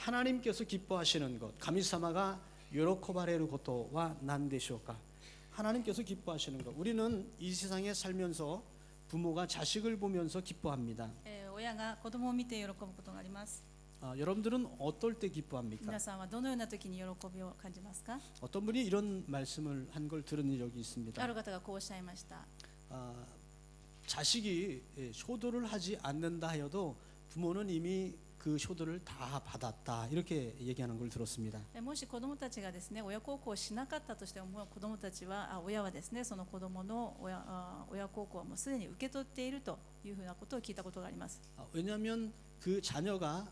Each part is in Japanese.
하나님께서 기뻐하시는 것, 가미사마가 요로코바레르 고토와 난데쇼까. 하나님께서 기뻐하시는 것. 우리는 이 세상에 살면서 부모가 자식을 보면서 기뻐합니다. 親が子供を見て喜ぶことがあります。 여러분들은 어떨 때 기뻐합니까? 皆さんはどのような時に喜びを感じますか？ 어떤 분이 이런 말씀을 한 걸 들은 적이 있습니다. ある方がこうおっしゃいました。 자식이 효도를 하지 않는다 하여도 부모는 이미 그 효도를 다 받았다, 이렇게 얘기하는 걸 들었습니다. もし子供たちがですね、親孝行をしなかったとしても、子供たちは親はですね、その子供の親孝行をもうすでに受け取っているというふうなことを聞いたことがあります。 왜냐하면 그 자녀가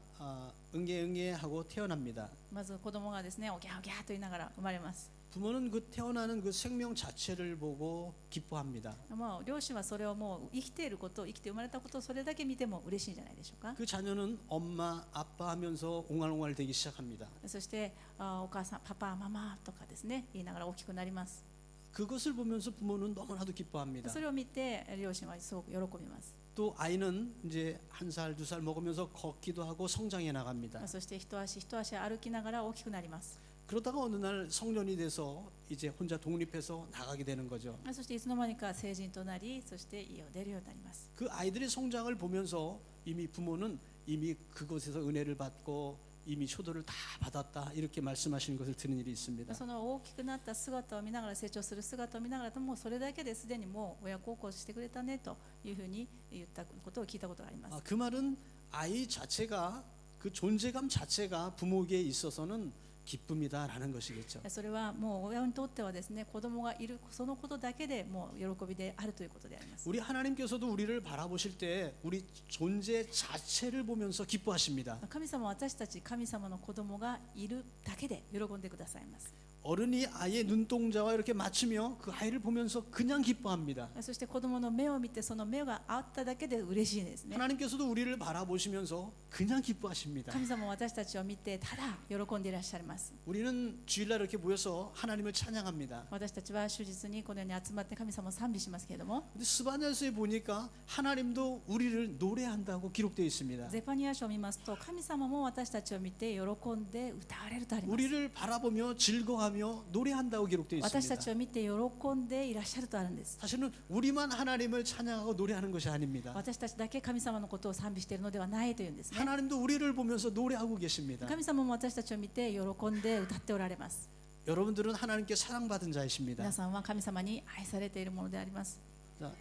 응애응애하고 태어납니다. まず子供がですね、おぎゃおぎゃと言いながら生まれます。 부모는 그 태어나는 그 생명 자체를 보고 기뻐합니다. もう両親はそれをもう生きていること、生きて生まれたことをそれだけ見ても嬉しいんじゃないでしょうか。 그 자녀는 엄마, 아빠 하면서 옹알옹알 되기 시작합니다. そしてお母さん、パパ、ママとかですね、言いながら大きくなります。 그것을 보면서 부모는 너무나도 기뻐합니다. それを見て両親はすごく喜びます。 또 아이는 이제 1살, 2살 먹으면서 걷기도 하고 성장해 나갑니다. そして一足一足歩きながら大きくなります。 그러다가 어느 날 성년이 돼서 이제 혼자 독립해서 나가게 되는 거죠. そしていつの間にか成人となり、そして家を出るようになります。 그 아이들의 성장을 보면서 이미 부모는 이미 그곳에서 은혜를 받고 이미 효도를 다 받았다, 이렇게 말씀하시는 것을 들은 일이 있습니다. その大きくなった姿を見ながら、成長する姿を見ながら、もうそれだけですでにもう親孝行してくれたねというふうに言ったことを聞いたことがあります。 그 말은 아이 자체가, 그 존재감 자체가 부모에게 있어서는 기쁨이다라는 것이겠죠. それはもう親にとってはですね、子供がいるそのことだけでもう喜びであるということであります。 우리 하나님께서도 우리를 바라보실 때 우리 존재 자체를 보면서 기뻐하십니다. 神様は私たち神様の子供がいるだけで喜んでくださいます。 어른이 아이의 눈동자와 이렇게 맞추며 그 아이를 보면서 그냥 기뻐합니다. そして子供の目を見て、その目が合っただけで嬉しいですね。 하나님께서도 우리를 바라보시면서 그냥 기뻐하십니다. 神様は私たちを見てただ喜んでいらっしゃいます。 우리는 주일날 이렇게 모여서 하나님을 찬양합니다. 私たちは終日にこのように集まって神様を賛美しますけれども、 근데 스바냐서에 보니까 하나님도 우리를 노래한다고 기록되어 있습니다. ゼパニア書を見ますと、神様も私たちを見て喜んで歌われるとあります。 우리를 바라보며 즐거워하며 노래한다고 기록되어 私た 있습니다. ちを見て喜んでいらっしゃるとあるんです。 사실은 우리만 하나님을 찬양하고 노래하는 것이 아닙니다. 私たちだけ神様のことを賛美しているのではないというんですね。 하나님도 우리를 보면서 노래하고 계십니다. 神様も私たちを見て喜んで歌っておられます。 여러분들은 하나님께 사랑받은 자이십니다. 皆さんは神様に愛されているものであります。 자,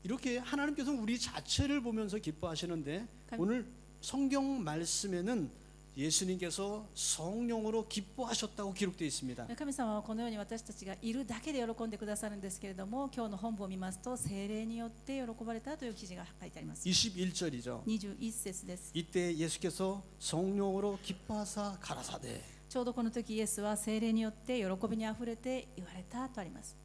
이렇게 하나님께서 우리 자체를 보면서 기뻐하시는데, 오늘 성경 말씀에는 예수님께서 성령으로 기뻐하셨다고 기록되어 있습니다. 神様はこのように私たちがいるだけで喜んでくださるんですけれども、今日の本文を見ますと、聖霊によって喜ばれたという記事が書いてあります。 21절이죠. 21節です。 이때 예수께서 성령으로 기뻐하사 가라사대. ちょうどこの時イエスは聖霊によって喜びにあふれて言われたとあります。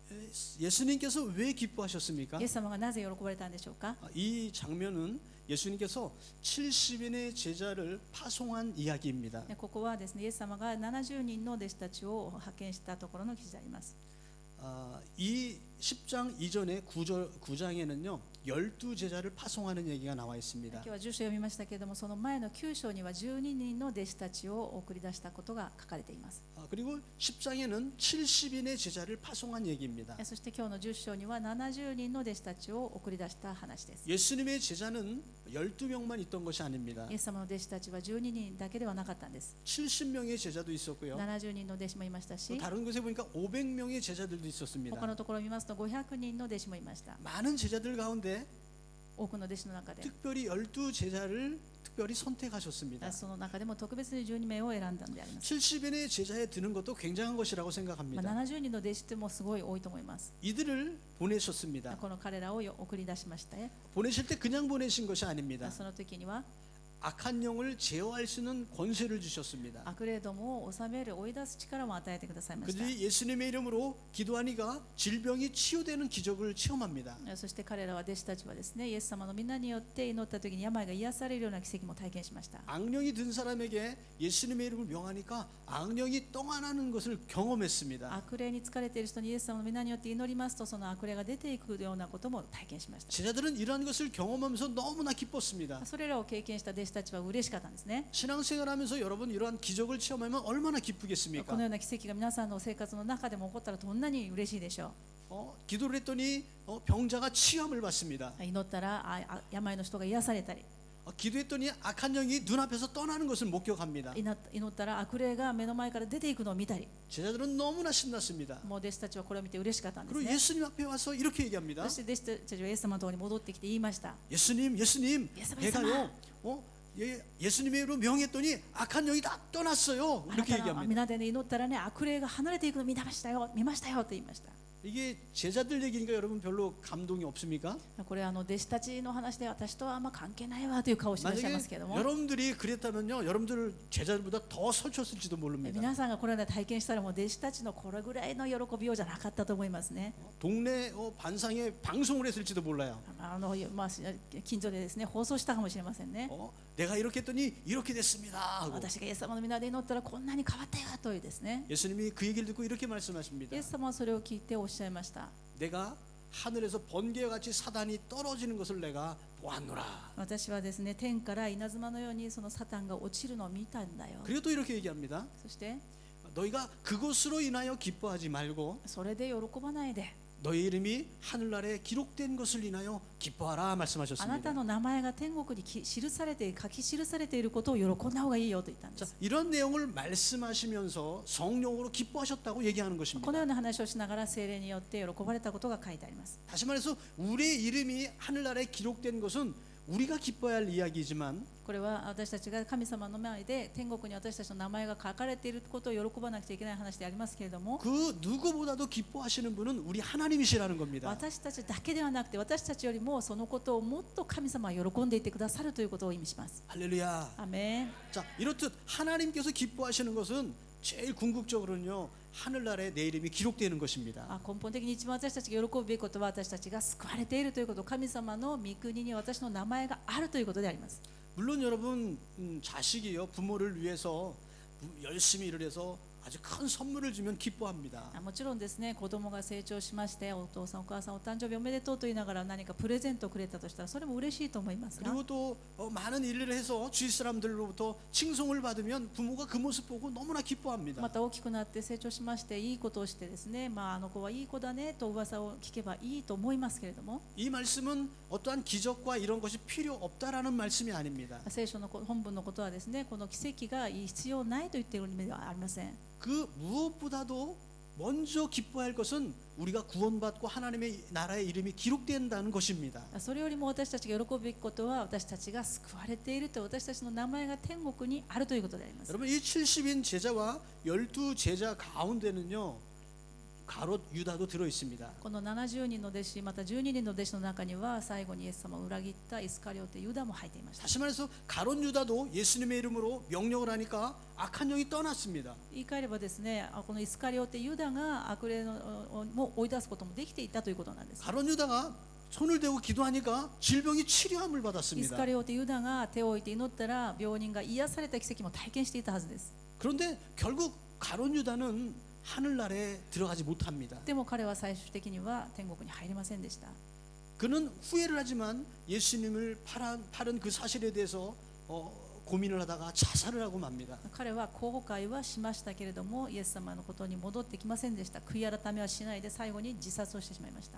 예수님께서 왜 기뻐하셨습니까? イエス様がなぜ喜ばれたんでしょうか。 이 장면은 예수님께서 70인의 제자를 파송한 이야기입니다. ここはですね、イエス様が70人の弟子たちを派遣したところの記事であります。 이 10장 이전에 9장에는요 12제자를 파송하는 얘기가 나와 있습니다. 今日は10章読みましたけれども、その前の9章には12人の弟子たちを送り出したことが書かれています。 그리고 10장에는 70인의 제자를 파송한 얘기입니다. そして今日の10章には70人の弟子たちを送り出した話です。 예수님의 제자는 12명만 있던 것이 아닙니다. イエス様の弟子たちは12人だけではなかったんです。 70명의 제자도 있었고요. 70人の弟子もいましたし、 다른 곳에 보니까 500명의 제자들도 있었습니다. 他のところを見ますと500人の弟子もいました。 많은 제자들 가운데 多くの弟子の中で、 특별히 12제자를 특별히 선택하셨습니다. その中でも特別に12名を選んだんであります。 70인의 제자에 드는 것도 굉장한 것이라고 생각합니다. 70人の弟子ってもすごい多いと思います。 이들을 보내셨습니다. この彼らを送り出しましたね。 보내실 때 그냥 보내신 것이 아닙니다. その時には 악한 영을 제어할 수 있는 권세를 주셨습니다. 悪霊どもを治める追い出す力も与えてくださいました。 그들이 예수님의 이름으로 기도하니까 질병이 치유되는 기적을 체험합니다. そして彼らは弟子たちはですね、イエス様の皆によって祈った時に病が癒されるような奇跡も体験しました。 악령이 든 사람에게 예수님의 이름을 명하니까 악령이 떠나는 것을 경험했습니다. 悪霊に疲れている人にイエス様の皆によって祈りますと、その悪霊が出ていくようなことも体験しました。 제자들은 이러한 것을 경험하면서 너무나 기뻤습니다. それらを経験した弟子子たちは嬉しかったんですね。 신앙생활하면서 여러분 이러한 기적을 체험하면 얼마나 こ 기쁘겠습니까? のような奇跡が皆さんの生活の中でも起こったらどんなに嬉しいでしょ 기도를 했더니 병자가 치유함을 받습니다. う。祈ったら病の人が癒されたり、 기도했더니 악한 영이 눈앞에서 떠나는 것을 목격합니다. 祈ったら悪霊が目の前から出ていくのを見たり、 제자들은 너무나 신났습니다. もう弟子たちはこれを見て嬉しかったんです 그리고 ね。 예수님 앞에 와서 이렇게 얘기합니다. そして弟子たちはイエス様のところに戻ってきて言いました。 예수님, 예수님, 예수님, 내가요, 예수님의 이름으로 명했더니 악한 영이 다 떠났어요. あな 이렇게 たの 얘기합니다. 皆でね祈ったらね悪霊が離れていくのを見ましたよと言いました。 이게 제자들 얘기니까 여러분 별로 감동이 없습니까? これ弟子たちの話で私とはあんま関係ないわという顔をしていらっしゃいますけれども、 여러분들이 그랬다면요, 여러분들 제자들보다 더 설쳤을지도 모릅니다. 皆さんがこれで体験したらもう弟子たちのこれぐらいの喜びようじゃなかったと思いますね。 동네 반상에 방송을 했을지도 몰라요. 近所でですね放送したかもしれませんね。 내가 이렇게 했더니 이렇게 됐습니다 하고 私がイエス様の皆で祈ったらこんなに変わったよというですね。 예수님이 그 얘기를 듣고 이렇게 말씀하십니다. イエス様はそれを聞いておっしゃいました。 내가 하늘에서 번개와 같이 사단이 떨어지는 것을 내가 보았노라. 私はですね天から稲妻のようにそのサタンが落ちるのを見たんだよ。 그리고 또 이렇게 얘기합니다. そして 너희가 그것으로 인하여 기뻐하지 말고 それで喜ばないで、 너희 이름이 하늘나라에 기록된 것을 인하여 기뻐하라 あなた 말씀하셨습니다. の名前が天国に書き記されていることを喜んだ方がいいよと言ったんで 자, す。 이런 내용을 말씀하시면서 성령으로 기뻐하셨다고 얘기하는 この 것입니다. ような話をしながら聖霊によって喜ばれたことが書いてあります。 다시 말해서 우리의 이름이 하늘나라에 기록된 것은 우리가 기뻐해야 할 이야기지만 これは私たちが神様の前で天国に私たちの名前が書かれていることを喜ばなくちゃいけない話でありますけれども、 그 누구보다도 기뻐하시는 분은 우리 하나님이시라는 겁니다. 私たちだけではなくて私たちよりもそのことをもっと神様は喜んでいてくださるということを意味します。 할렐루야. アメン。 자, 이렇듯 하나님께서 기뻐하시는 것은 제일 궁극적으로는요, 하늘나라에 내 이름이 기록되는 것입니다. 根本的に一番私たちが喜ぶべきことは私たちが救われているということ、神様の御国に私の名前があるということであります。 물론 여러분 자식이요 부모를 위해서 열심히 일을 해서 아주 큰 선물을 주면 기뻐합니다. もちろんですね、子供が成長しましてお父さんお母さんお誕生日おめでとうと言いながら何かプレゼントをくれたとしたらそれも嬉しいと思いますが、 그리고 또 많은 일을 해서 주위 사람들로부터 칭송을 받으면 부모가 그 모습 보고 너무나 기뻐합니다. また大きくなって成長しましていいことをしてですね、あの子はいい子だねと噂を聞けばいいと思いますけれども、 이 말씀은 어떠한 기적과 이런 것이 필요 없다라는 말씀이 아닙니다. 聖書の本文のことはですね、この奇跡が必要ないと言っている意味ではありません。 그 무엇보다도 먼저 기뻐할 것은 우리가 구원받고 하나님의 나라의 이름이 기록된다는 것입니다. それよりも私たちが喜ぶべきことは私たちが救われていると、私たちの名前が天国にあるということであります。 여러분 이 70인 제자와 12제자 가운데는요 가롯 유다도 들어 있습니다. この70人の弟子、また12人の弟子の中には最後にイエス様を裏切ったイスカリオテユダも入っていました。 다시 말해서 가롯 유다도 예수님의 이름으로 명령을 하니까 악한 영이 떠났습니다. 言い換えればですね、このイスカリオテユダが悪霊も追い出すこともできていたということなんです。 가롯 유다가 손을 대고 기도하니까 질병이 치료함을 イス 받았습니다. カリオテユダが手を置いて祈ったら病人が癒された奇跡も体験していたはずです。 그런데 결국 가롯 유다는 하늘나라에 들어가지 못합니다. でも彼は最終的には天国に入りませんでした。 그는 후회를 하지만 예수님을 팔은 그 사실에 대해서 고민을 하다가 자살을 하고 맙니다. 彼は後悔はしましたけれどもイエス様のことに戻ってきませんでした。悔い改めはしないで最後に自殺をしてしまいました。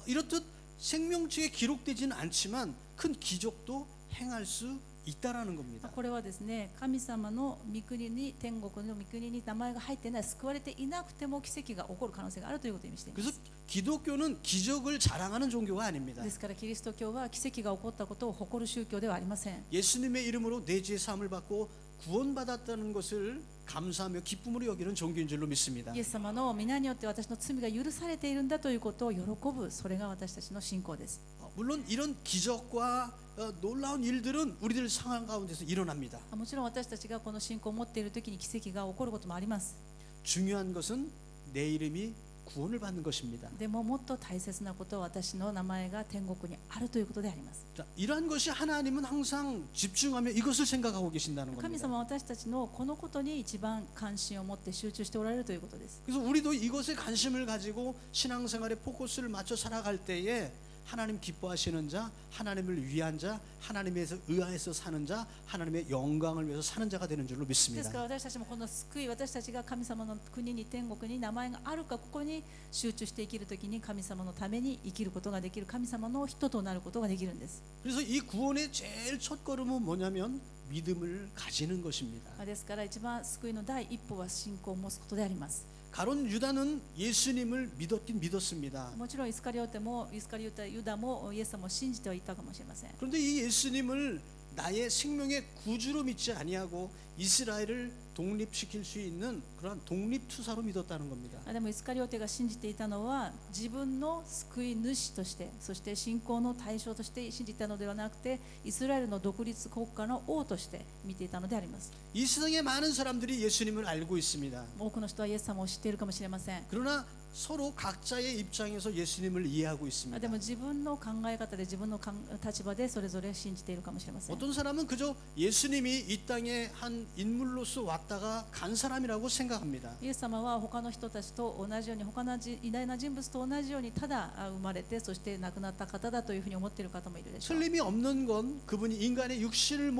이렇듯 생명책에 기록되지는 않지만 큰 기적도 행할 수 있다라는 겁니다. これはですね、神様の御国に天国の御国に名前が入っていない、救われていなくても奇跡が起こる可能性があるということを意味していま 그래서 す。 기독교는 기적을 자랑하는 종교가 아닙니다. ですからキリスト教は奇跡が起こったことを誇る宗教ではありません。 예수님의 이름으로 내 죄 사함을 받고 구원받았다는 것을 감사하며 기쁨으로 여기는 종교인 줄로 믿습니다. イエス様の皆によって私の罪が許されているんだということを喜ぶ、それが私たちの信仰です。 물론 이런 기적과 놀라운 일들은 우리들 상황 가운데서 일어납니다. もちろん私たちがこの信仰を持っている時に奇跡が起こることもあります。 중요한 것은 내 이름이 구원을 받는 것입니다. でももっと大切なことは私の名前が天国にあるということであります。 자, 이러한 것이 하나님은 항상 집중하며 이것을 생각하고 계신다는 神 겁니다. 様は私たちのこのことに一番関心を持って集中しておられるということです。 그래서 우리도 이것에 관심을 가지고 신앙생활에 포커스를 맞춰 살아갈 때에 하나님 기뻐하시는 자, 하나님을 위한 자, 하나님에서 의하에서 사는 자, 하나님의 영광을 위해서 사는 자가 되는 줄로 です 믿습니다. から私たちもこの救い、私たちが神様の国に、天国に名前があるか、ここに集中して生きるときに神様のために生きることができる、神様の人となることができるんです。 그래서 이 구원의 제일 첫 걸음은 뭐냐면 믿음을 가지는 것입니다. ですから一番救いの第一歩は信仰を持つことであります。 가론 유다는 예수님을 믿었긴 믿었습니다. もちろんイスカリオテもユダもイエス様を信じてはいたかもしれません。 그런데 이 예수님을 나의 생명의 구주로 믿지 아니하고 이스라엘을 독립시킬 수 있는 그러한 독립투사로 믿었다는 겁니다. でもイスカリオテが信じていたのは自分の救い主として、そして信仰の対象として信じたのではなくて、イスラエルの独立国家の王として見ていたのであります。 이 세상에 많은 사람들이 예수님을 알고 있습니다. 多くの人はイエス様を知っているかもしれません。 그러나 서로 각자의 입장에서 예수님을 이해하고 있습니다. でも自分の考え方で自分の立場でそれぞれ信じているかもしれません。 어떤 사람은 그저 예수님이 이 땅에 한 인물로서 왔다가 간 사람이라고 생각합니다. イエス様は他の人たちと同じように、他の偉大な人物と同じようにただ生まれて、そして亡くなった方だというふうに思っている方もいるでしょう。 틀림이 없는 건 그분이 인간의 육신을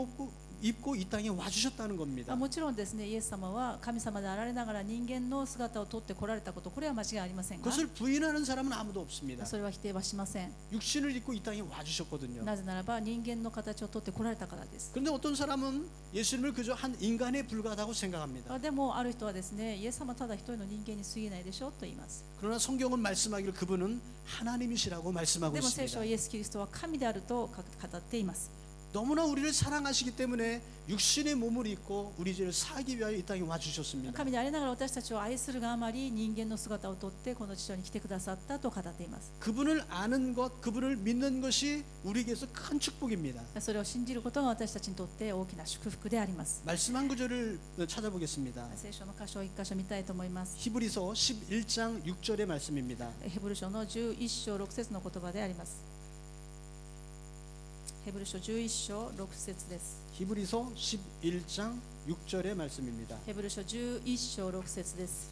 입고 이 땅에 와주셨다는 겁니다. もちろんですね、イエス様は神様であられながら人間の姿をとって来られたこと、これは間違いありませんが、 그것을 부인하는 사람은 아무도 없습니다. それは否定はしません。 육신을 입고 이 땅에 와주셨거든요. なぜならば人間の形をとって来られたからです。 그런데 어떤 사람은 예수님을 그저 한 인간에 불과하다고 생각합니다. でもある人はですね、イエス様はただ一人の人間に過ぎないでしょうと言います。 그러나 성경은 말씀하기를 그분은 하나님이시라고 말씀하고 でも聖書は 있습니다. イエス・キリストは神であると語っています。 너무나 우리를 사랑하시기 때문에 육신의 몸을 입고 우리 죄를 사하기 위하여 이 땅에 와주셨습니다. 神でありながら私たちを愛するがあまり人間の姿をとってこの地上に来てくださったと語っています。 그분을 아는 것, 그분을 믿는 것이 우리에게서 큰 축복입니다. それを信じることが私たちにとって大きな祝福であります。 말씀 한 구절을 찾아보겠습니다. 聖書の箇所を一箇所見たいと思います。 히브리서 11장 6절의 말씀입니다. ヘブル書の11章6節の言葉であります。ヘブル書11章6節です。 히브리서 11장 6절의 말씀입니다. ヘブル書11章6節です。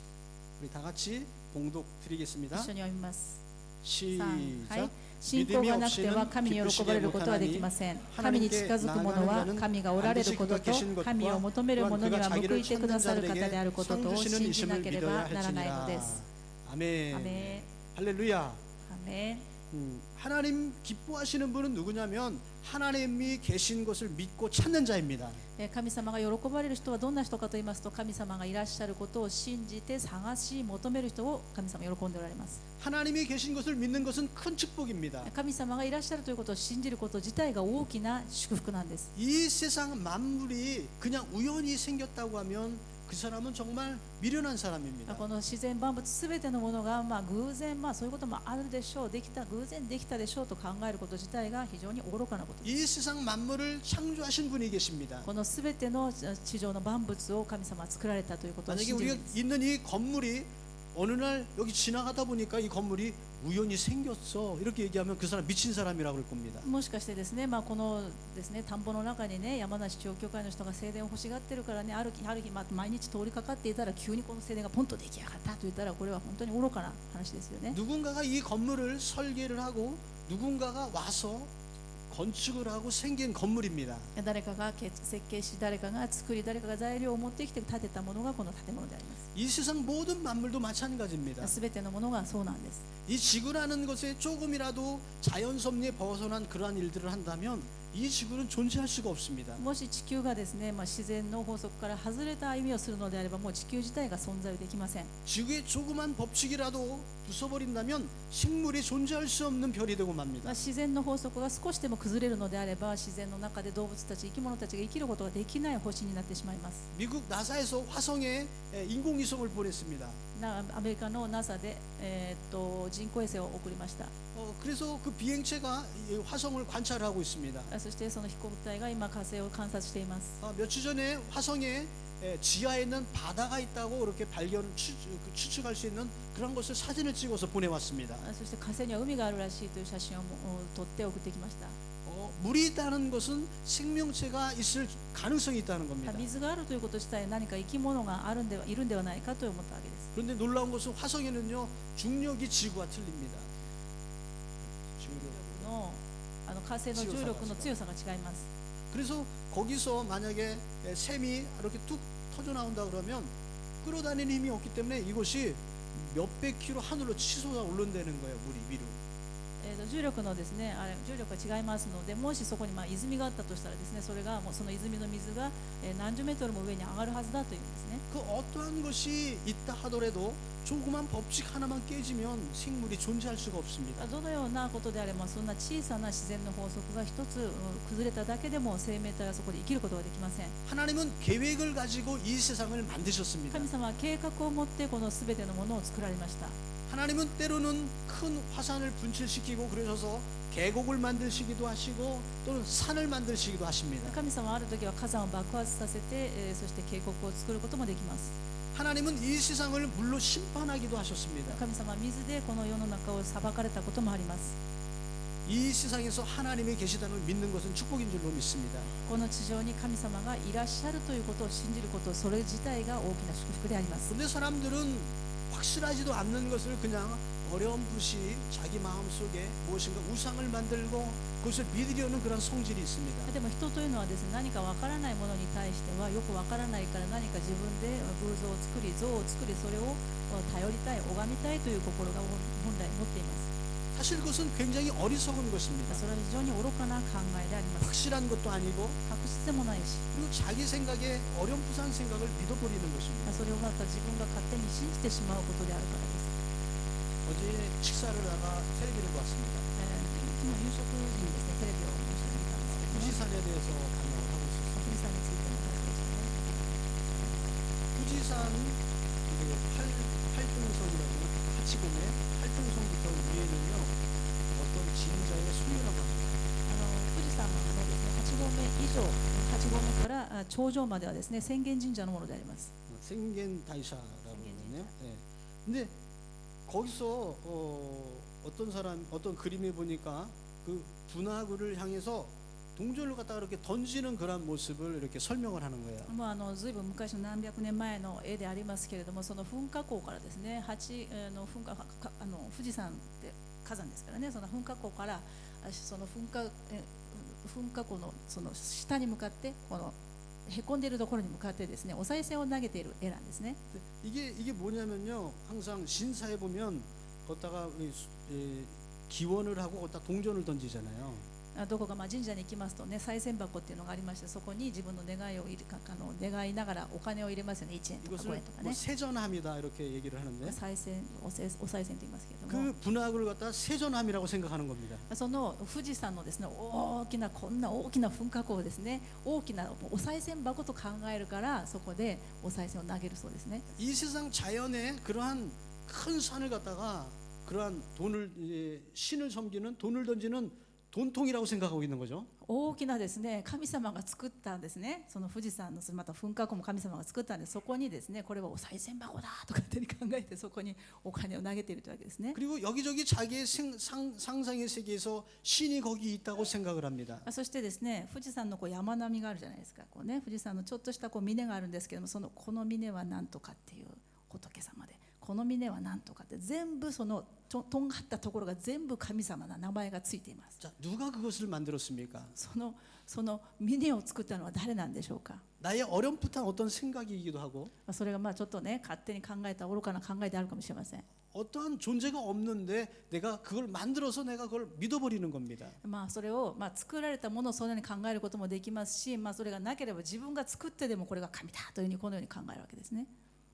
우리 다 같이 봉독 一 드리겠습니다. 緒に読みます。 시작. はい、信仰がなくては神に喜ばれることはできません。神に近づく者は神がおられることと神を求める者には報いてくださる方であることとを信じなければならないのです。 아멘. アメ 할렐루야. ン、アメン。 하나님 기뻐하시는 분은 누구냐면 하나님이 계신 것을 믿고 찾는 자입니다. 神様が喜ばれる人はどんな人かと言いますと、神様がいらっしゃることを信じて探し求める人を神様は喜んでおられます。 하나님이 계신 것을 믿는 것은 큰 축복입니다. 神様がいらっしゃるということを信じること自体が大きな祝福なんです。 이 세상 만물이 그냥 우연히 생겼다고 하면 그 사람은 정말 미련한 사람입니다. この自然万物すべてのものが偶然、そういうこともあるでしょう、偶然できたでしょうと考えること自体が非常に愚かなことです。 이 세상 만물을 창조하신 분이 계십니다. このすべての地上の万物を神様は作られたということを 만약에 信じる 우리가 んです。 있는 이 건물이 어느 날 여기 지나가다 보니까 이 건물이 우연히 생겼어 이렇게 얘기하면 그 사람 미친 사람이라고 그럴 겁니다. もしかしてですね、このですね田んぼの中にね、山梨教教会の人が聖殿を欲しがってるからね、ある日毎日通りかかっていたら急にこの聖殿がポンと出来上がったと言ったら、これは本当に愚かな話ですよね。 누군가가 이 건물을 설계를 하고 누군가가 와서 건축을 하고 생긴 건물입니다. 誰かが設計し、誰かが作り、誰かが材料を持ってきて建てたものがこの建物であります。 이 세상 모든 만물도 마찬가지입니다. すべてのものがそうなんです。 이 지구라는 것에 조금이라도 자연 섭리에 벗어난 그러한 일들을 한다면 이 지구는 존재할 수가 없습니다. もし地球がですね、自然の法則から外れた歩みをするのであれば、もう地球自体が存在できません。 지구의 조그만 법칙이라도 부숴버린다면 식물이 존재할 수 없는 별이 되고 맙니다. 自然の法則が少しでも崩れるのであれば、自然の中で動物たち、生き物たちが生きることができない星になってしまいます。 미국 나사에서 화성에 인공위성을 보냈습니다. アメリカの NASA で、人工衛星を送りました。 그래서 그 비행체가 이 화성을 관찰하고 있습니다. そしてその飛行体が今火星を観察しています。 며칠 전에 화성에 지하에 있는 바다가 있다고 그렇게 추측할 수 있는 그런 것을 사진을 찍어서 보내왔습니다. そして火星には海があるらしいという写真を撮って送ってきました。 물이 있다는 것은 생명체가 있을 가능성이 있다는 겁니다. 水があるということ自体、何か生き物がいるんではないかと思ったわけです。 그런데 놀라운 것은 화성에는요 중력이 지구와 틀립니다. 중력 の火星の重力の強さが違います。 그래서 거기서 만약에 샘이 이렇게 툭 터져 나온다 그러면 끌어다니는 힘이 없기 때문에 이것이 몇백 킬로 하늘로 치솟아 오른다는 거예요. 물이 위로. 重力のですね、重力が違いますので、もしそこに泉があったとしたらですね、それがもうその泉の水が何十メートルも上に上がるはずだというんですね。 그 어떠한 것이 있다 하더라도 조그만 법칙 하나만 깨지면 생물이 존재할 수가 없습니다. どのようなことであれば、そんな小さな自然の法則が一つ崩れただけでも生命体はそこで生きることができません。 하나님은 계획을 가지고 이 세상을 만드셨습니다. 神様は計画を持ってこのすべてのものを作られました。 하나님은 때로는 큰 화산을 분출시키고 그러셔서 계곡을 만드시기도 하시고 또는 산을 만드시기도 하십니다. 神様はある時は火山を爆発させて、そして渓谷を作ることもできます。 하나님은 이 세상을 물로 심판하기도 하셨습니다. 神様は水でこの世の中を裁かれたこともあります。 이 세상에서 하나님이 계시다는 걸 믿는 것은 축복인 줄로 믿습니다. この地上に神様がいらっしゃるということを信じること、それ自体が大きな祝福であります。 그런데 사람들은 확실하지도 않는 것을 그냥 어렴풋이 자기 마음속에 무엇인가 우상을 만들고 그것을 믿으려는 그런 성질이 있습니다. でも人というのはですね、何かわからないものに対してはよくわからないから何か自分で偶像を作り像を作り、それを頼りたい、拝みたいという心が本来持っています。 사실 그것은 굉장히 어리석은 것입니다. それは非常に愚かな考えであります。 확실한 것도 아니고 確実でもないし、 그리고 자기 생각에 어렴풋한 생각을 믿어버리는 것입니다. それをまた自分が勝手に信じてしまうことであるからです。 어제 식사를 하다가 텔레비를 봤습니다. 昨日夕食時にですね、テレビを面白い見たんですけどね、 富士山에 대해서 강연을 하고 있었어요. 富士山についての話でしたね。 富士山활동성이라고 하치곰의 활동성부터 위에는요 어떤 진자의 소유라고 합니다. 富士山のですね、8合目以上、8合目から頂上まではですね、浅間神社のものであります。 생겐 다이샤라고 그러네요. 예. 근데 거기서 어떤 그림에 보니까 그 분화구를 향해서 동전을 갖다가 이렇게 던지는 그런 모습을 이렇게 설명을 하는 거예요. もうずいぶん昔の何百年前の絵でありますけれども、その噴火口からですね、富士山って火山ですからね、その噴火口からその噴火口のその下に向かってこのへこんでいるところに向かってですね、お賽銭を投げている絵なんですね。 이게 뭐냐면요, 항상 신사에 보면 거기다가 기원을 하고 거기다 동전을 던지잖아요. どこか神社に行きますとね、賽銭箱っていうのがありまして、そこに自分の願いを願いながらお金を入れますよね。1円とか5円とかね。 뭐 세전함이다 이렇게 얘기를 하는데 お賽銭と言いますけれど 그 も、 분화구를 갖다 세전함이라고 생각하는 겁니다. その富士山のですね、こんな大きな噴火口をですね、大きなお賽銭箱と考えるから、そこでお賽銭を投げるそうですね。 이 세상 자연에 그러한 큰 산을 갖다가 그러한 신을 섬기는 돈을 던지는 돈통이라고 생각하고 있는 거죠. 大きなですね、神様が作ったんですね。その富士山のまた噴火口も神様が作ったんで、そこにですね、これはお賽銭箱だと勝手に考えて、そこにお金を投げているというわけですね。 그리고 여기저기 자기의 상상의 세계에서 신이 거기 있다고 생각을 합니다. そしてですね、富士山の山並みがあるじゃないですか。こうね、富士山のちょっとした峰があるんですけども、この峰は何とかっていう仏様で、この峰は何とかって全部そのとんがったところが全部神様の名前がついています。 자, 누가 그것을 만들었습니까? その峰を作ったのは誰なんでしょうか。 나의 어렴풋한 어떤 생각이기도 하고 それがちょっとね、勝手に考えた愚かな考えであるかもしれません。 어떠한 존재가 없는데 내가 그걸 만들어서 내가 그걸 믿어버리는 겁니다. それを作られたものをそのように考えることもできますし、それがなければ自分が作ってでもこれが神だというふうにこのように考えるわけですね。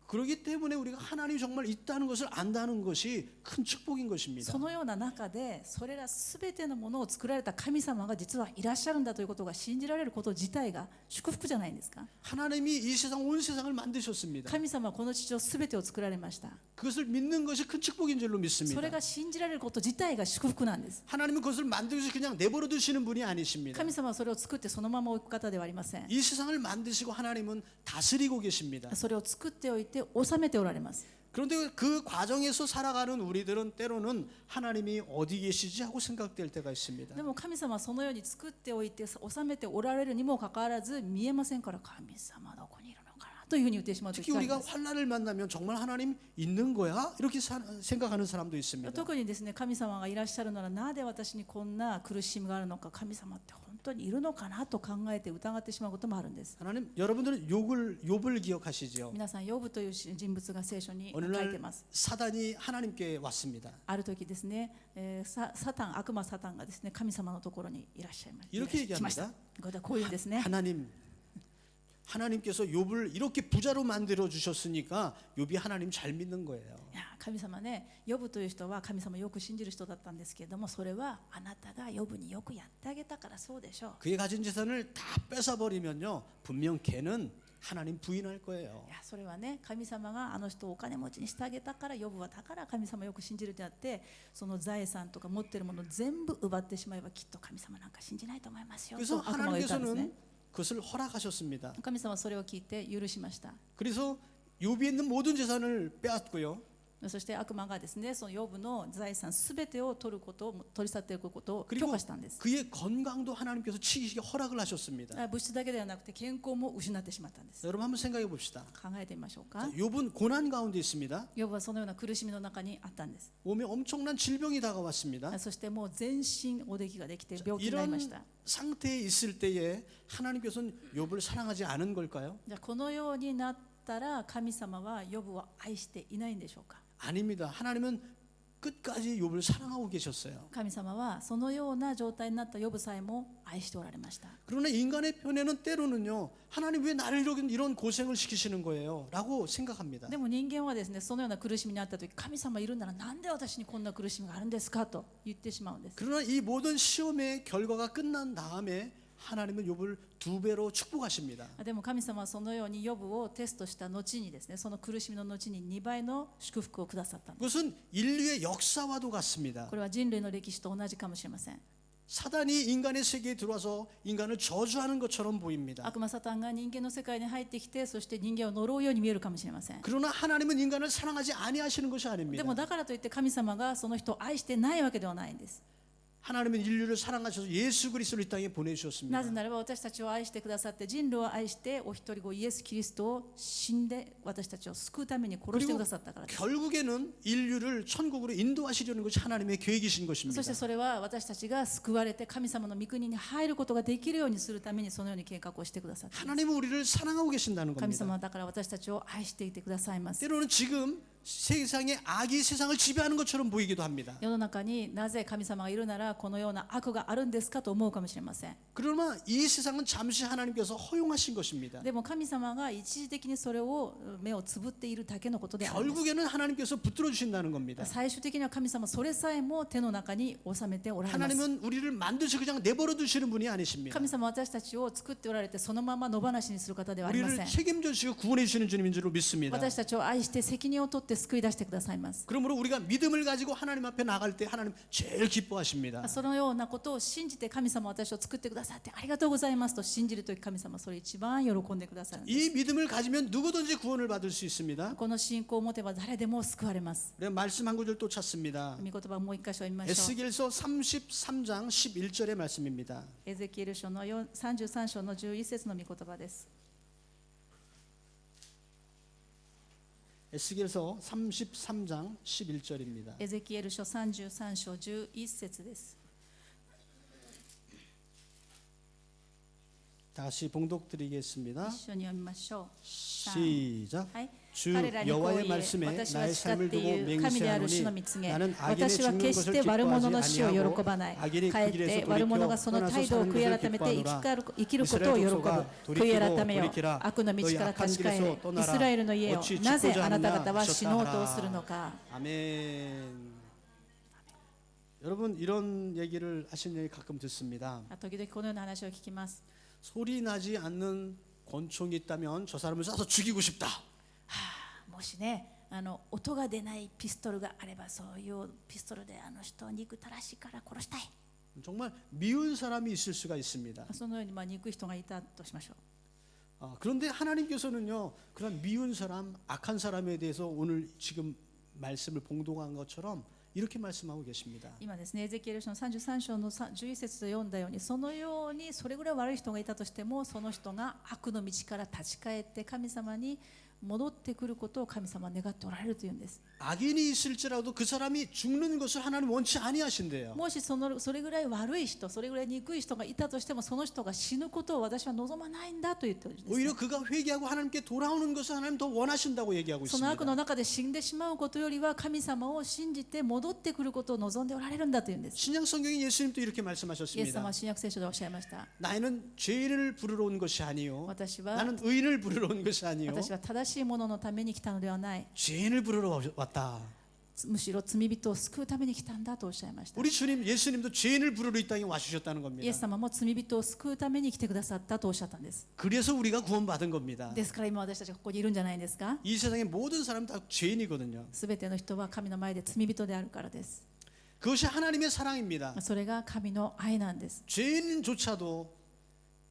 그렇기 때문에 우리가 하나님이 정말 있다는 것을 안다는 것이 큰 축복인 것입니다. そのような中で、それらすべてのものを作られた神様が実はいらっしゃるんだということが信じられること自体が祝福じゃないんですか。 하나님이 이 세상 온 세상을 만드셨습니다. 神様はこの地上すべてを作られました。 그것을 믿는 것이 큰 축복인 줄로 そ 믿습니다. れが信じられること自体が祝福なんです。 하나님은 그것을 만들어서 그냥 내버려 두시는 분이 아니십니다. 神様はそれを作ってそのまま置く方ではありません。 이 세상을 만드시고 하나님은 다스리고 계십니다. それを作っておいて治めておられます。 그런데 그 과정에서 살아가는 우리들은 때로는 하나님이 어디 계시지 하고 생각될 때가 있습니다. でも神様はそのように作っておいて治めておられるにもかかわらず見えませんから、神様どこにいるのかなというふうに言ってしまう時 특히 があり 우리가 ます。 환난을 만나면 정말 하나님 있는 거야? 이렇게 생각하는 사람도 있습니다. 特にですね、神様がいらっしゃるならなぜ私にこんな苦しみがあるのか、神様って本当にいるのかなと考えて疑ってしまうこともあるんです。 하나님, 여러분들은 욥을 기억하시죠? 皆さん、ヨブという人物が聖書に 어느 書いて 날 ます。 사단이 하나님께 왔습니다. ある時ですね、サタン、悪魔サタンがですね、神様のところにいらっしゃいました。 이렇게 来ました。 얘기합니다. これはこういうんですね。 하나님께서 욥을 이렇게 부자로 만들어 주셨으니까 욥이 하나님 잘 믿는 거예요. いや神様ね、ヨブという人は神様をよく信じる人だったんですけれども、それはあなたがヨブによくやってあげたからそうでしょう。 그의 가진 재산을 다 뺏어 버리면요, 분명 걔는 하나님 부인할 거예요. いやそれはね、神様があの人をお金持ちにしてあげたから、ヨブはだから神様をよく信じるであって、その財産とか持っているものを全部奪ってしまえばきっと神様なんか信じないと思いますよ。 그래서 と悪魔が言ったんですね。 하나님께서는 그것을 허락하셨습니다. 神様はそれを聞いて許しました。 그래서 욥이 있는 모든 재산을 빼앗고요. そして悪魔がですね、そのヨブの財産すべてを取ることを、取り去っていくことを許 그리고 可したんです。 그의 건강도 하나님께서 치시게 허락을 하셨습니다. 物質だけではなくて健康も失ってしまったんです。 여러분 한번 생각해 봅시다. 考えてみましょうか。 자, 욥은 고난 가운데 있습니다. ヨブはそのような苦しみの中にあったんです。 몸에 엄청난 질병이 다가왔습니다. そしてもう全身おできができて病気になりま 이런 した。 상태에 있을 때에 하나님께서는 욥을 사랑하지 않은 걸까요? じゃあこのようになったら神様はヨブを愛していないんでしょうか。 아닙니다. 하나님은 끝까지 욥을 사랑하고 계셨어요. 神様はそのような状態になったヨブさえも愛しておられました。 그러나 인간의 편에는 때로는요, 하나님 왜 나를 이런 고생을 시키시는 거예요? 라고 생각합니다. でも人間はですね、そのような苦しみにあった時、神様いるならなんで私にこんな苦しみがあるんですかと言ってしまうんです。 그러나 이 모든 시험의 결과가 끝난 다음에 하나님은 욥을 2배로 축복하십니다. でも神様はそのようにヨブをテストした後にですね、その苦しみの後に2倍の祝福をくださったんです。 그것은 인류의 역사와도 같습니다. これは人類の歴史と同じかもしれません。 사단이 인간의 세계에 들어와서 인간을 저주하는 것처럼 보입니다. 悪魔サタンが人間の世界に入ってきて、そして人間を呪うように見えるかもしれません。 그러나 하나님은 인간을 사랑하지 아니하시는 것이 で 아닙니다. もだからといって神様がその人を愛してないわけではないんです。 하나님은 인류를 사랑하셔서 예수 그리스도를 이 땅에 な 보내주셨습니다. ぜならば私たちを愛してくださって、人類を愛してお一人子イエス・キリストを死んで私たちを救うために殺してくださったからです。 결국에는 인류를 천국으로 인도하시려는 것이 하나님의 계획이신 そ 것입니다. してそれは私たちが救われて神様の御国に入ることができるようにするためにそのように計画をしてくださっています。 하나님은 우리를 사랑하고 계신다는 神様 겁니다. はだから私たちを愛していてくださいます。 때로는 지금 세상의 악이 세상을 지배하는 것처럼 보이기도 합니다. 世の中になぜ神様がいるならこのような悪があるんですかと思うかもしれません。 그러나 이 세상은 잠시 하나님께서 허용하신 것입니다. でも神様が一時的にそれを目をつぶっているだけのことであるんです。 결국에는 하나님께서 붙들어 주신다는 겁니다. 最終的には神様それさえも手の中に収めておられます。 하나님은 우리를 만드시 그냥 내버려 두시는 분이 아니십니다. 神様は私たちを作っておられてそのまま野放しにする方ではありませ 우리를 ん。 책임져 주시고 구원해 주시는 주님인 줄 믿습니다. 私たちを愛して責任を取って救い出してくださいます。 그러므로 우리가 믿음을 가지고 하나님 앞에 나갈 때 하나님 제일 기뻐하십니다. そのようなことを信じて神様は私を作ってくださってありがとうございますと信じるとき、神様はそれ一番喜んでくださるんです。 이 믿음을 가지면 누구든지 구원을 받을 수 있습니다. この信仰を持てば誰でも救われます。 우리가 말씀 한 구절 또 찾습니다. 御言葉をもう一箇所読みましょう。 에스겔서 33장 11절의 말씀입니다. エゼキエル書の33章の11節の御言葉です。 에스겔서 33장 11절입니다. エゼキエル書33章11節です。 다시 봉독드리겠습니다. 一緒に読みましょう。 시작. はい、 주 彼らにこう 여호와의 言え、 말씀에 私は 나의 誓っ 삶을 て 두고 言う神である主の 맹세하노니 蜜げ、 나는 악인의 私は 죽는 決し 것을 て悪者の 기뻐하지 死を 아니하고 喜ばない。 악인이 か 그 えって 길에서 悪者 돌이켜 がその 떠나서 態度を 사는 悔い 것을 改めて生 기뻐하노라. きることを喜ぶ。 이스라엘 족속아 悔い改 돌이키고 めよ。 돌이키라. 悪の道 너희 から 악한 立ち返れ。 길에서 イス 떠나라. ラエルの家よ。 어찌 なぜ 죽고자 あなた 하느냐 方は死のうとする 하셨다. のか。 아멘. 여러분 이런 얘기를 하신 얘기 가끔 듣습니다. 時々このような話を聞きます。 소리 나지 않는 권총이 있다면 저 사람을 쏴서 죽이고 싶다. もしね、音が出ないピストルがあれば、そういうピストルであの人を憎たらしいから殺したい。 정말 미운 사람이 있을 수가 있습니다. そのように憎い人がいたとしましょう。 그런데 하나님께서는요, 그런 미운 사람, 악한 사람에 대해서 오늘 지금 말씀을 봉독한 것처럼 이렇게 말씀하고 계십니다. 今ですね、エゼキエル書の33章の11節と読んだように、そのようにそれぐらい悪い人がいたとしても、その人が悪の道から立ち返って神様に戻ってくることを神様は願っておられるというんです。 악인이 있을지라도 그 사람이 죽는 것을 하나님 원치 아니하신대요. もしそれぐらい悪い人、それぐらい憎い人がいたとしても、その人が死ぬことを私は望まないんだと言っておるんですね。 오히려 그가 회개하고 하나님께 돌아오는 것을 하나님 더 원하신다고 얘기하고 その悪の 있습니다. 中で死んでしまうことよりは神様を信じて戻ってくることを望んでおられるんだというんです。 신약 성경에 예수님도 이렇게 イエス様 말씀하셨습니다. は新約聖書でおっしゃいました。 나는 죄인을 부르러 온 것이 아니요, 私は 나는 의인을 부르러 온 것이 아니요, 正しいもののために来たのではない。 죄인을 부르러 왔다. むしろ罪人を救うために来たんだとおっしゃいました。 우리 주님 예수님도 죄인을 부르러 이 땅에 와주셨다는 イエ 겁니다. ス様も罪人を救うために来てくださったとおっしゃったんです。 그래서 우리가 구원받은 겁니다. ですから今私たちがここにいるんじゃないですか。 이 세상의 모든 사람 다 죄인이거든요. すべての人は神の前で罪人であるからです。 그것이 하나님의 사랑입니다. それが神の愛なんです。 죄인조차도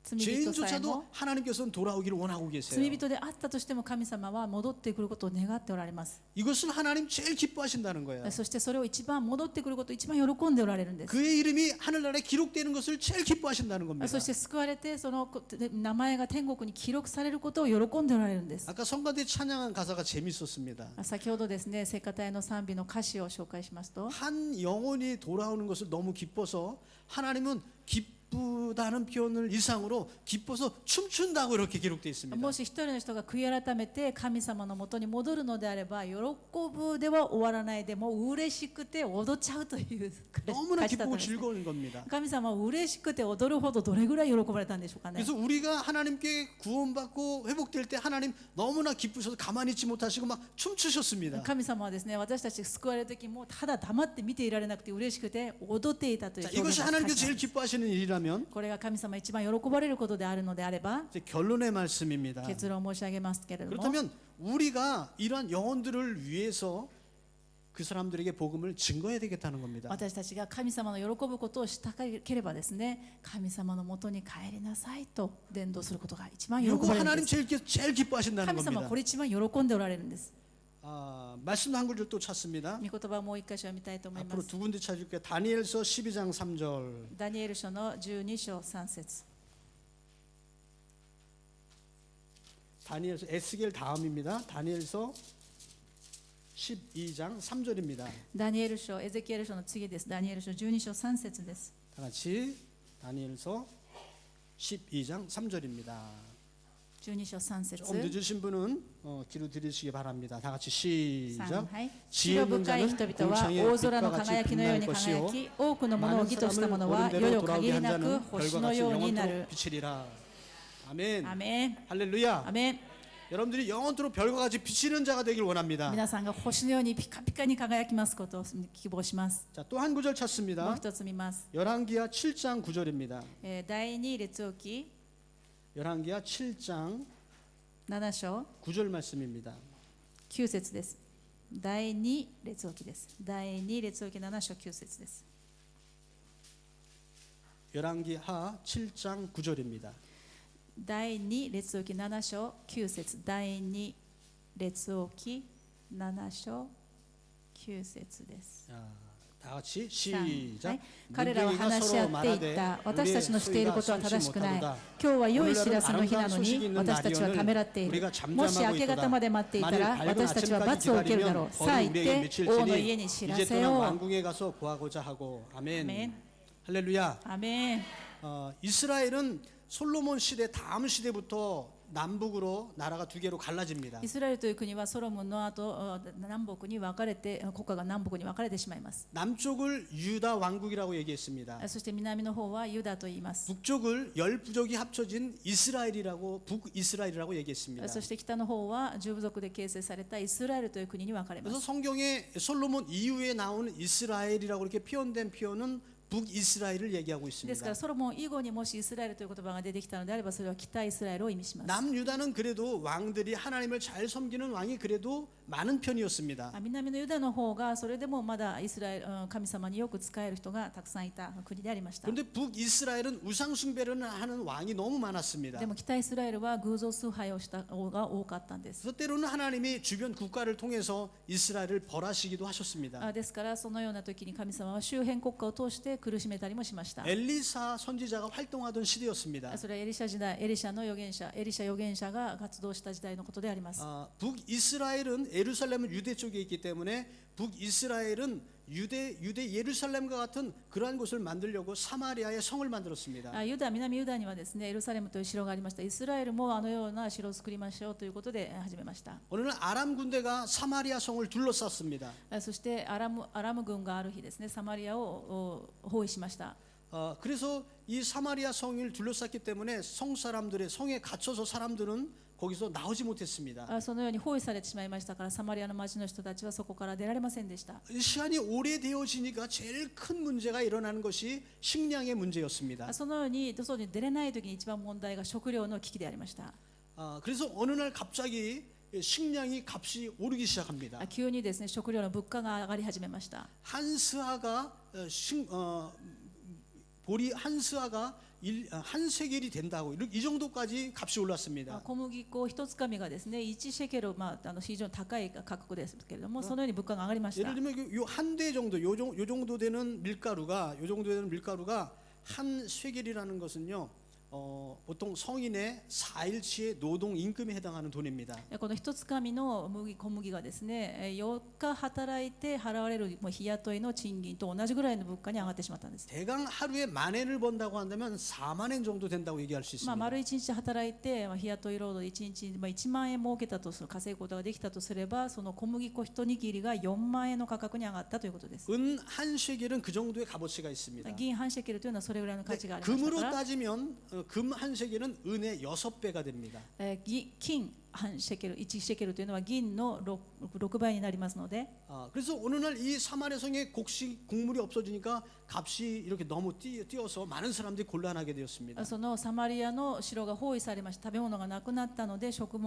罪人さえ 죄인조차도 も 하나님께서는 돌아오기를 원하고 계세요. 罪人であったとしても神様は戻ってくることを願っておられます。 이것을 하나님 제일 기뻐하신다는 거예요. そしてそれを一番戻ってくることを一番喜んでおられるんです。 그의 이름이 하늘나라에 기록되는 것을 제일 기뻐하신다는 겁니다. そして救われてその名前が天国に記録されることを喜んでおられるんです。 아까 성가대 찬양한 가사가 재밌었습니다. 先ほどですね、聖歌隊の賛美の歌詞を紹介しますと、 한 영혼이 돌아오는 것을 너무 기뻐서 하나님은 기쁘다는 표현을 이상으로 기뻐서 춤춘다고 이렇게 기록되어 있습니다. もし一人の人が悔い改めて神様のもとに戻るのであれば、喜ぶでは終わらないでもう嬉しくて踊っちゃうという 너무나 歌詞だったん 기쁘고 ですね。 즐거운 겁니다. 神様は嬉しくて踊るほどどれぐらい喜ばれたんでしょうかね。 그래서 우리가 하나님께 구원받고 회복될 때 하나님 너무나 기쁘셔서 가만히 있지 못하시고 막 춤추셨습니다. 神様はですね、私たちが救われる時もただ黙って見ていられなくて嬉しくて踊っていたという 자, 表現 이것이 が 하나님께서 書いてあ 제일 る。 기뻐하시는 일이라면 これが神様一番喜ばれることであるのであれば、 이제 결론의 말씀입니다. 結論を申し上げますけれども、 그렇다면 우리가 이러한 영혼들을 위해서 그 사람들에게 복음을 증거해야 되겠다는 겁니다. 私たちが神様の喜ぶことをしたければですね、神様のもとに帰りなさいと伝道することが一番喜 이거 ばれるん 하나님 です。 제일 기뻐하신다는 神様は 겁니다. これ一番喜んでおられるんです。 말씀도 한 구절 또 찾습니다. 御言葉をもう一箇所読みたいと思いま 앞으로 す。 두 군데 찾을게요. 다니엘서 12장 3절. ダニエル書の12章3節。 다니엘서 에스겔 다음입니다. 다니엘서 12장 3절입니다. ダニエル書、エゼキエル書の次です。ダニエル書12章3節です。 다 같이 다니엘서 12장 3절입니다. 12章3節。 좀 늦으신 분은 기도 드리시기 바랍니다. 다 같이 시작. はい、 지혜 白 있는 深い 자는 人々は 공창의 大空の 빛과 같이 輝きのよう 빛날 に輝 것이요 き、多くのものを 많은 義としたも 사람을 のは 옳은 世 대로 々 돌아오게 限り 한 なく 자는 星 별과 の 같이 ようにな 영원토록 る。 비치리라. 아멘. アメン、 할렐루야. アメン。 여러분들이 영원토록 별과 같이 비치는 자가 되길 원합니다. 皆さんが星のようにピカピカに輝きますことを希望します。 자, 또 한 구절 もう 찾습니다. 一つ見ます。 열왕기하 7장 9절입니다. 第2列王記 열왕기하 7장 7章 9절 말씀입니다. 9節です。第2列王記です。第2列王記7章9節です。 열왕기하 7장 9절입니다. 第2列王記7章9節。第2列王記7章9節です。 다 같이 は 시작. い、彼らは話し合っていった。私たちのしていることは正しくない。今日は良い知らせの日なのに私たちはためらっている。もし明け方まで待っていたら私たちは罰を受けるだろう。さあ行って王の家に知らせよう。 왕궁에 가서 구하고자 하고. 아멘. 아멘. 할렐루야. アメン。 이스라엘은 솔로몬 시대 다음 시대부터 남북으로 나라가 두 개로 갈라집니다. イスラエルという国はソロモンの後南北に分かれて、国家が南北に分かれてしまいます。 남쪽을 유다 왕국이라고 얘기했습니다. そして南の方はユダと言います。 북쪽을 열 부족이 합쳐진 이스라엘이라고 북이스라엘이라고 얘기했습니다. そして北の方は10部族で形成されたイスラエルという国に分かれま 그래서 す。 성경에 솔로몬 이후에 나오는 이스라엘이라고 이렇게 표현된 표현은 북이스라엘을 얘기하고 ですから 있습니다. ソロモン以後にもしイスラエルという言葉が出てきたのであればそれは北イスラエルを意味します。 남유다는 그래도 왕들이 하나님을 잘 섬기는 왕이 그래도 많은 편이었습니다. 南のユダの方がそれでもまだイスラエル神様によく仕える人がたくさんいた国でありました。 그런데 북이스라엘은 우상 숭배를 하는 왕이 너무 많았습니다. でも北イスラエルは偶像崇拝をした王が多かったんです。 그래서 때로는 하나님이 주변 국가를 통해서 이스라엘을 벌하시기도 하셨습니다. ですからそのような時に神様は周辺国家を通して苦しめたりもしました。 엘리사 선지자가 활동하던 시대였습니다. それはエリシャ時代、エリシャ預言者が活動した時代のことであります。 북이스라엘은 예루살렘은 유대 쪽에 있기 때문에 북이스라엘은 유대 예루살렘과 같은 그러한 곳을 만들려고 사마리아에 성을 만들었습니다. 南ユダにはですね、エルサレムという城がありました。イスラエルもあのような城を作りましょうということで始めました。 어느 날 아람 군대가 사마리아 성을 둘러쌌습니다. そしてアラム軍がある日ですね、サマリアを包囲しました。 그래서 이 사마리아 성을 둘러쌌기 때문에 성 사람들의 성에 갇혀서 사람들은 거기서 나오지 못했습니다. そのように包囲されてしまいましたからサマリアの町の人たちはそこから出られませんでした。 시간이 오래되어지니까 제일 큰 문제가 일어나는 것이 식량의 문제였습니다. そのように外に出れない時に一番問題が食料の危機でありました。 그래서 어느 날 갑자기 식량이 값이 오르기 시작합니다. 急にですね食料の物価が上がり始めました。 한 스아가 보리 한 스아가 한 세겔이 된다고 이 정도까지 값이 올랐습니다. 小麦粉一つかみがですね1シェケル、非常に高い価格ですけれども、そのように物価が上がりました。 예를 들면 요 한 대 정도 요 정도 되는 밀가루가 한 쉐겔이라는 것은요. 보통 성인의 4일치의 노동 임금에 해당하는 돈입니다. この一つかみの小麦がですね4日働いて払われる日雇いの賃金と同じぐらいの物価に上がってしまったんです。 대강 하루에 10,000엔을 번다고 한다면 40,000엔 정도 된다고 얘기할 수 있습니다. 丸1日働いて日雇い労働1日1万円儲けたとする稼ぐことができたとすれば、その小麦粉一握りが4万円の価格に上がったということです。 은 한 쉐겔은 그 정도의 값어치가 있습니다. 銀半シェケルというのはそれぐらいの価値がありました 금으로 から、 따지면 금 한 쉐겔은 은의 6배가 됩니다. 金半シェケル1シェケルというのは銀の 6倍になりますので、 그래서 어느 날 이 사마리아 성에 곡물이 없어지니까 값이 이렇게 너무 뛰어서 많은 사람들이 곤란하게 되었습니다. そのサマリアの城が包囲されました。食べ物がなくなったので食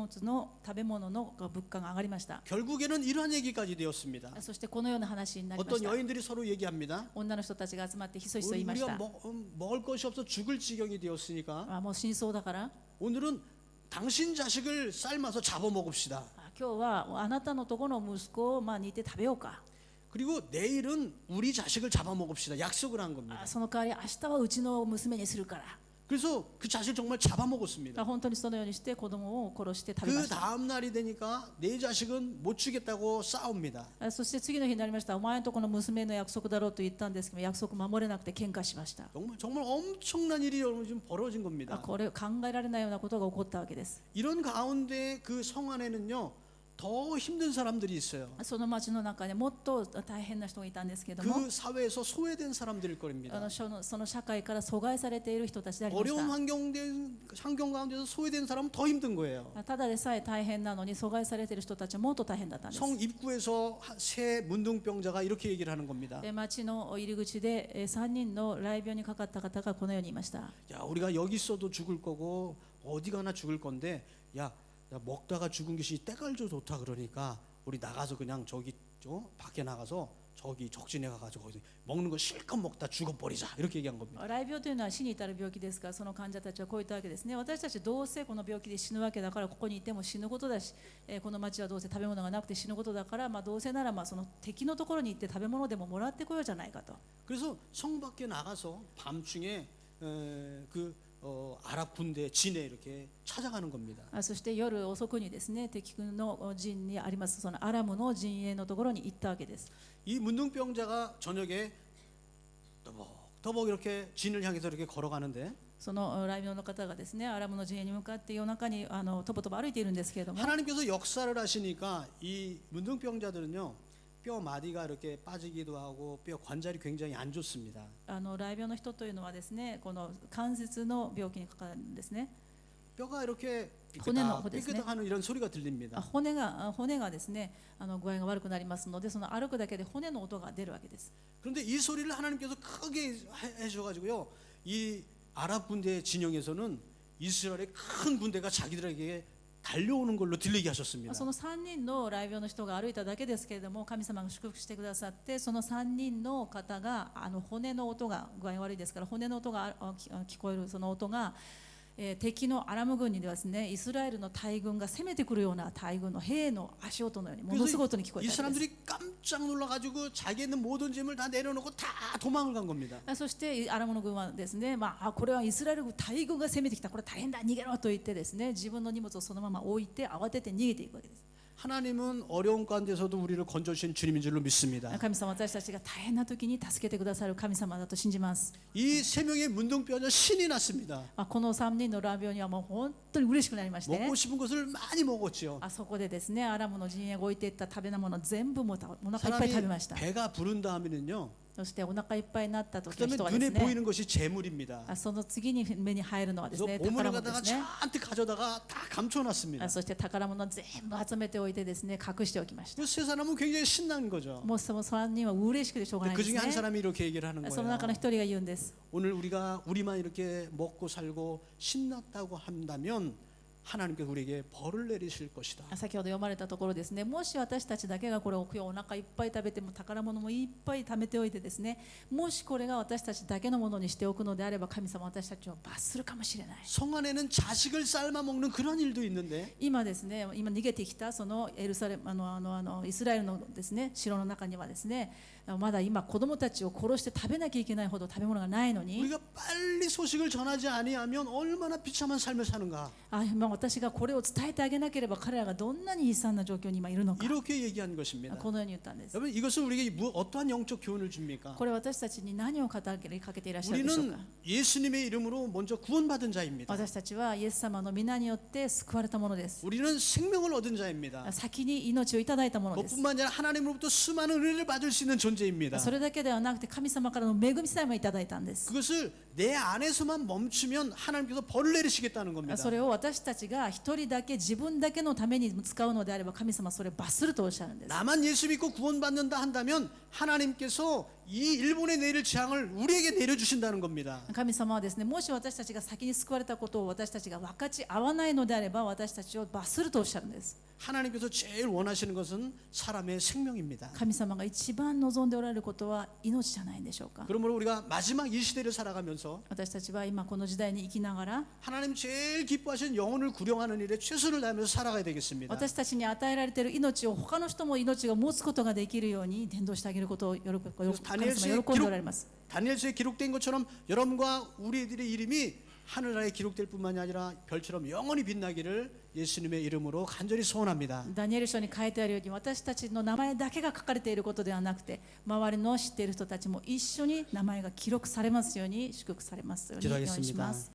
べ物の物価が上がりました。 결국에는 이러한 얘기까지 되었습니다. そしてこのような話になりま 어떤 した。 여인들이 서로 얘기합니다. 女の人たちが集まってひそひそ言いまし 우리가 た。 먹을 것이 없어 죽을 지경이 되었으니까 もう死にそうだから、 오늘은 당신 자식을 삶아서 잡아먹읍시다. 今日はあなたのところの息子を煮て食べようか。 그리고 내일은 우리 자식을 잡아먹읍시다. 약속을 한 겁니다. その代わり明日はうちの娘にするから。 그래서 그 자식을 정말 잡아먹었습니다. 本当にそのようにして子供を殺して食べま 그 した。 다음 날이 되니까 내 자식은 못 주겠다고 싸웁니다. そして次の日になりました。お前のところの娘の約束だろうと言ったんですけど、約束守れなくて喧嘩しました。 정말 엄청난 일이 여러분 지금 벌어진 겁니다. これ考えられないようなことが起こったわけです。 이런 가운데 그 성 안에는요 더 힘든 사람들이 있어요. その町の中でもっと大変な人がいたんですけども、 그 사회에서 소외된 사람들일 겁니다. その社会から阻害されている人たちでありまし 어려운 た。 환경 가운데서 소외된 사람은 더 힘든 거예요. ただでさえ大変なのに阻害されている人たちはもっと大変だったんです。 성 입구에서 새 문둥병자가 이렇게 얘기를 하는 겁니다. で町の入り口で3人の雷病にかかった方がこのように言いました。 야, 우리가 여기 있어도 죽을 거고 어디 가나 죽을 건데 야 먹다가 죽은 것이 때깔도 좋다 그러니까 우리 나가서 그냥 저기 밖에 나가서 저기 적진에 가가지고 거기서 먹는 거 실컷 먹다 죽어버리자 이렇게 얘기한 겁니다. 雷病というのは死に至る病気ですから、その患者たちはこう言ったわけですね。私たちどうせこの病気で死ぬわけだから、ここにいても死ぬことだし、この町はどうせ食べ物がなくて死ぬことだから、どうせならその敵のところに行って食べ物でももらってこようじゃないかと。 그래서 성 밖에 나가서 밤중에 아랍 군대 진에 이렇게 찾아가는 겁니다. そして夜遅くにですね、敵の陣にありますそのアラムの陣営のところに行ったわけです。 이 문둥병자가 저녁에 더벅더벅 이렇게 진을 향해서 이렇게 걸어가는데 その雷病の方がですね、アラムの陣営に向かって夜中にとぼとぼ歩いているんですけれども、 하나님께서 역사를 하시니까 이 문둥병자들은요 뼈 마디가 이렇게 빠지기도 하고 뼈 관절이 굉장히 안 좋습니다. 雷病の人というのはですね、この関節の病気にかかるんですね。 뼈가 이렇게 骨の方ですね。 삐끗하는 이런 소리가 들립니다. 骨がですね具合が悪くなりますので、その歩くだけで骨の音が出るわけです。 그런데 이 소리를 하나님께서 크게 해주셔가지고요, 이 아랍 군대 진영에서는 이스라엘의 큰 군대가 자기들에게 달려오는 걸로 들리게 하셨습니다. その3人の雷病の人が歩いただけですけれども、神様が祝福してくださって、その3人の方が骨の音が具合悪いですから、骨の音が聞こえる、その音が敵のアラム軍にですね、イスラエルの大軍が攻めてくるような大軍の兵の足音のようにものすごい音に聞こえたんです。 이 사람들이 깜짝 놀라가지고 자기에 있는 모든 짐을 다 내려놓고 다 도망을 간 겁니다. そしてアラムの軍はですね、これはイスラエル大軍が攻めてきた、これ大変だ、逃げろと言ってですね、自分の荷物をそのまま置いて慌てて逃げていくわけです。 하나님은 어려운 가운데서도 우리를 건져주신 주님인 줄로 믿습니다. 神様は私たちが大変な時に助けてくださる神様だと信じます。 이 세 명의 문둥병자 신이 났습니다. この3人の乱病にはもう本当に嬉しくなりまして、 먹고 싶은 것을 많이 먹었지요. そこでですね、アラムの陣営が置いていった食べ物全部もお腹いっぱい食べました。 배가 부른 다음에는요, そしてお腹いっぱいになった時の 그다음에 人はで 눈에 すね、 보이는 것이 재물입니다. その次に目に入るのはですね、 그래서 宝 보물을 物で 갖다가 すね。 잔뜩 가져다가 다 감춰놨습니다. そして宝物全部集めておいてですね、隠しておきました。 그 세 사람은 굉장히 신난 거죠. もうその3人は嬉しくてしょうがない 그 です 중에 한 ね。 사람이 이렇게 얘기를 하는 その中の 거예요. 一人が言うんです。 오늘 우리만 이렇게 먹고 살고 신났다고 한다면 하나님께서 우리에게 벌을 내리실 것이다. 先ほど読まれたところですね、もし私たちだけがこれをお腹いっぱい食べても宝物もいっぱい貯めておいてですね、もしこれが私たちだけのものにしておくのであれば、神様は私たちを罰するかもしれない。 성 안에는 자식을 삶아 먹는 그런 일도 있는데 今ですね、今逃げてきたそのエルサレムイスラエルのですね城の中にはですね、まだ今子供たちを殺して食べなきゃいけないほど食べ物がないのに、 우리가 빨리 소식을 전하지 아니하면 얼마나 비참한 삶을 사는가 私がこれを伝えてあげなければ彼らがどんなに悲惨な状況に今いるのか、 이렇게 얘기한 것입니다. このように言ったんです。 여러분 이것은 우리에게 어떠한 영적 교훈을 줍니까? これ私たちに何を語りかけていらっしゃるでしょう 우리는 か。 예수님의 이름으로 먼저 구원받은 자입니다. 私たちはイエス様の皆によって救われたものです。 우리는 생명을 얻은 자입니다. 先に命をいただいたものです。 그뿐만 아니라 하나님으로부터 수많은 은혜를 받을 수 있는 존재입니다. それだけではなくて神様からの恵みさえもいただいたんです。 그것을 내 안에서만 멈추면 하나님께서 벌을 내리시겠다는 겁니다. それを私たちが一人だけ自分だけのために使うのであれば、神様はそれを罰するとおっしゃるんです。 나만 예수 믿고 구원받는다 한다면 하나님께서 이 일본에 내릴 재앙을 우리에게 내려주신다는 겁니다. 神様はですね、もし私たちが先に救われたことを私たちが分かち合わないのであれば、私たちを罰するとおっしゃるんです。 하나님께서 제일 원하시는 것은 사람의 생명입니다. 神様が一番望んでおられることは命じゃないんでしょうか。 그러므로 우리가 마지막 이 시대를 살아가면서 私たちは今この時代に生きながら、 하나님 제일 기뻐하시는 영혼을 구령하는 일에 최선을 다하면서 살아가야 되겠습니다. 私たちに与えられている命を他の人も命が持つことができるように伝道してあげることを神様は喜んでおられます。 다니엘서에 기록된 것처럼 여러분과 우리들의 이름이 하늘나라에 기록될 뿐만이 아니라 별처럼 영원히 빛나기를 예수님의 이름으로 간절히 소원합니다. ダニエル書に書いてあるように、私たちの名前だけが書かれていることではなくて、周りの知っている人たちも一緒に名前が記録されますように、祝福されますようにお願いします。